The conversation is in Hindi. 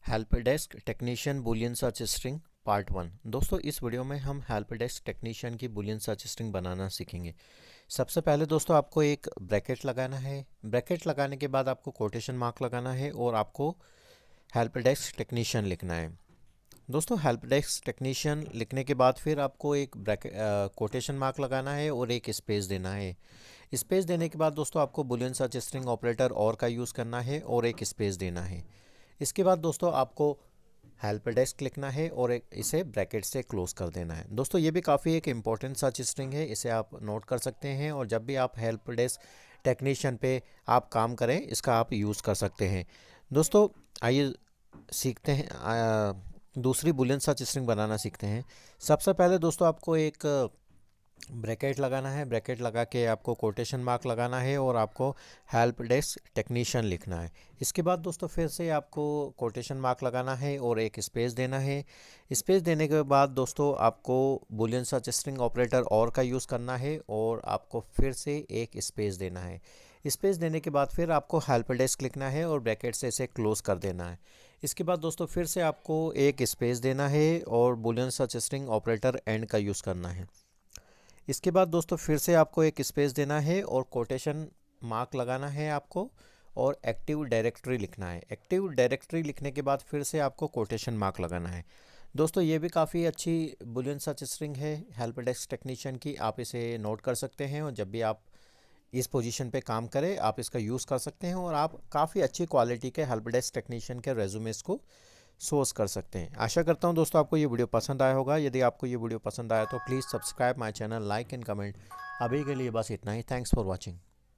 Help desk technician Boolean search string part 1। दोस्तों इस वीडियो में हम हेल्प डेस्क टेक्नीशियन की बूलियन सर्च स्ट्रिंग बनाना सीखेंगे। सबसे पहले दोस्तों आपको एक ब्रैकेट लगाना है। ब्रैकेट लगाने के बाद आपको कोटेशन मार्क लगाना है और आपको हेल्प डेस्क टेक्नीशियन लिखना है। दोस्तों हेल्प डेस्क टेक्नीशियन लिखने के बाद फिर आपको एक ब्रैकेट कोटेशन मार्क लगाना है और एक स्पेस देना है। स्पेस देने के बाद दोस्तों आपको बूलियन सर्च स्ट्रिंग ऑपरेटर और का यूज़ करना है और एक स्पेस देना है। इसके बाद दोस्तों आपको हेल्प डेस्क लिखना है और एक इसे ब्रैकेट से क्लोज कर देना है। दोस्तों ये भी काफ़ी एक इम्पॉर्टेंट सर्च स्ट्रिंग है, इसे आप नोट कर सकते हैं और जब भी आप हेल्प डेस्क टेक्नीशियन पे आप काम करें इसका आप यूज़ कर सकते हैं। दोस्तों आइए सीखते हैं, दूसरी बूलियन सर्च स्ट्रिंग बनाना सीखते हैं। सबसे पहले दोस्तों आपको एक ब्रैकेट लगाना है। ब्रैकेट लगा के आपको कोटेशन मार्क लगाना है और आपको हेल्प डेस्क टेक्नीशियन लिखना है। इसके बाद दोस्तों फिर से आपको कोटेशन मार्क लगाना है और एक स्पेस देना है। स्पेस देने के बाद दोस्तों आपको बूलियन सर्च स्ट्रिंग ऑपरेटर और का यूज़ करना है और आपको फिर से एक स्पेस देना है। स्पेस देने के बाद फिर आपको हेल्प डेस्क लिखना है और ब्रैकेट से इसे क्लोज कर देना है। इसके बाद दोस्तों फिर से आपको एक स्पेस देना है और Boolean search string operator and का यूज़ करना है। इसके बाद दोस्तों फिर से आपको एक स्पेस देना है और कोटेशन मार्क लगाना है आपको और एक्टिव डायरेक्टरी लिखना है। एक्टिव डायरेक्टरी लिखने के बाद फिर से आपको कोटेशन मार्क लगाना है। दोस्तों ये भी काफ़ी अच्छी बूलियन सर्च स्ट्रिंग है हेल्प डेस्क टेक्नीशियन की, आप इसे नोट कर सकते हैं और जब भी आप इस पोजीशन पे काम करें आप इसका यूज़ कर सकते हैं और आप काफ़ी अच्छी क्वालिटी के हेल्प डेस्क टेक्नीशियन के रेज्यूमेस को सोर्स कर सकते हैं। आशा करता हूं दोस्तों आपको ये वीडियो पसंद आया होगा। यदि आपको ये वीडियो पसंद आया तो please subscribe my channel, like and comment. अभी के लिए बस इतना ही। Thanks for watching.